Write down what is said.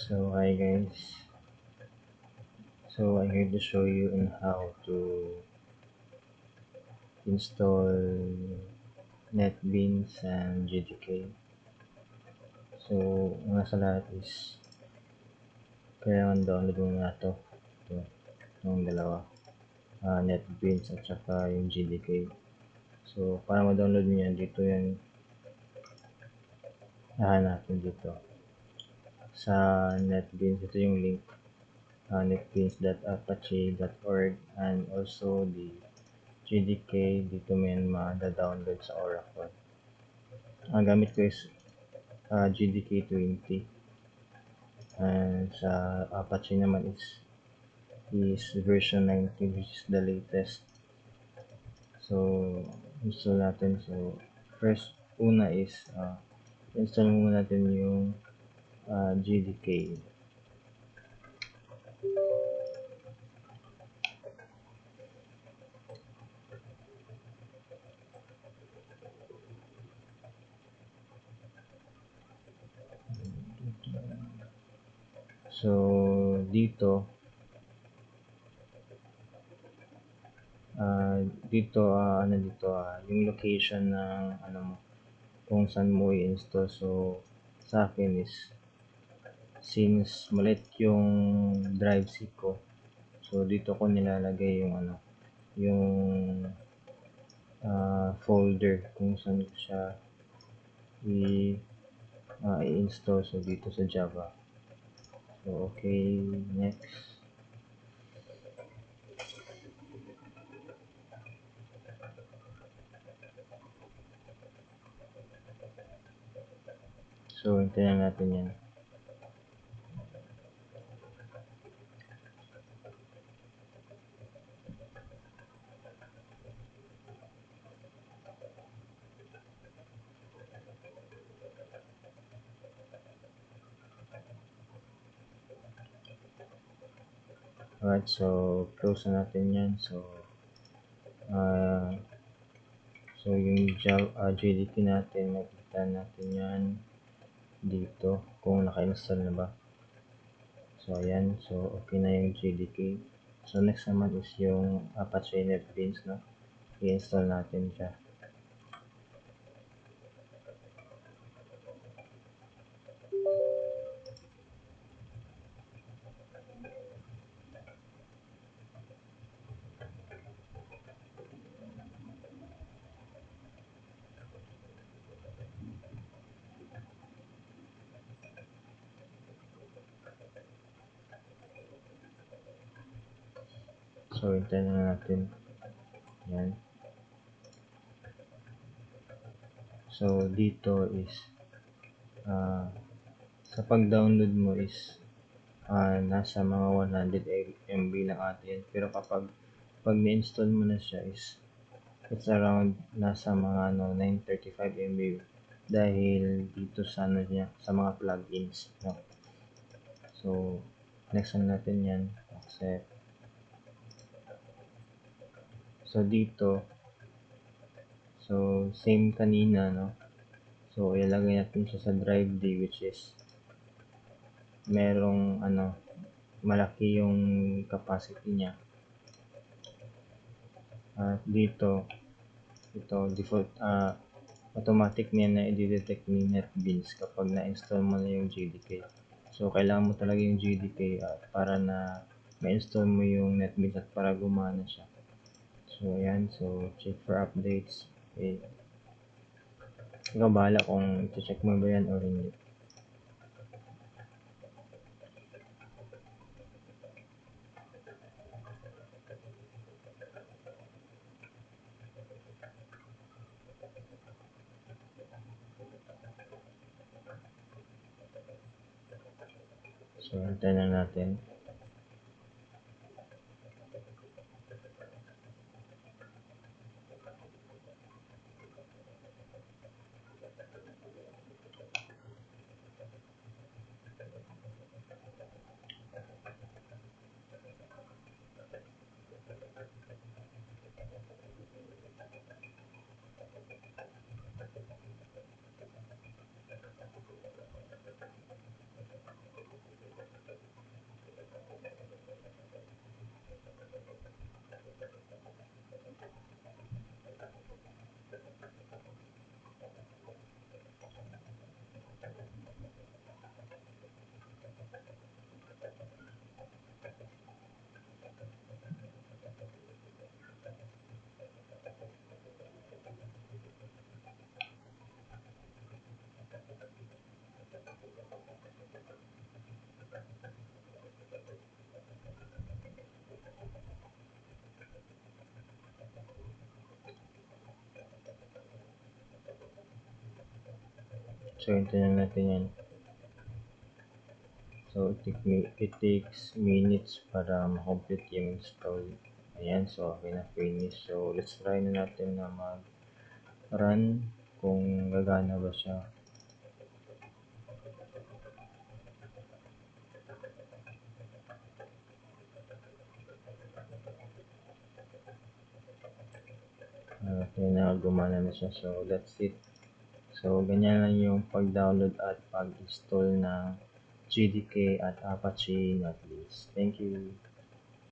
So hi guys, so I'm here to show you on how to install NetBeans and GDK. So una sa lahat is kailangan download muna itong dalawa, NetBeans at saka yung GDK. So para ma-download nyo yan, dito yan hahanapin dito sa NetBeans. Ito yung link, netbeans.apache.org, and also the GDK dito mo yan ma-download sa Oracle. Ang gamit ko is GDK 20, and sa Apache naman is version 19, which is the latest. So install natin. So first una is install muna natin yung GDK. So dito yung location ng mo, kung saan mo i-install. So sa akin is, since maliit yung drive C ko, so dito ko nilalagay yung yung folder kung saan ko siya i-install. So dito sa Java. So okay, next. So hintayin natin yan. Alright, so close na natin yan. So yung JDK natin, makikita natin yan dito kung naka-install na ba. So ayan, so okay na yung JDK. So next naman is yung Apache NetBeans, no? I-install natin siya. So hintayin na natin yan. So dito is sa pag-download mo is nasa mga 100 MB lang ata yan. Pero pag na-install mo na siya is it's around nasa mga 935 MB dahil dito sa niya, sa mga plugins, no? So next na natin yan, accept. So dito, so same kanina, no? So ilagay natin siya sa drive D, which is merong malaki yung capacity niya. Dito ito default automatic niya na i-detect ni NetBeans kapag na-install mo na yung GDK. So kailangan mo talaga yung GDK para na ma-install mo yung NetBeans at para gumana siya. So ayan, so check for updates. Okay. Ikaw bahala kung i-check mo ba yan or hindi. So hintayin na natin. So, hintayin natin yan. So, it takes minutes para ma-complete yung install. Ayan, so okay na, finish. So, let's try na natin na mag-run kung gagana ba siya. Okay na, gumana na siya. So, that's it. So, ganyan lang yung pag-download at pag-install ng GDK at Apache Netlist. Thank you.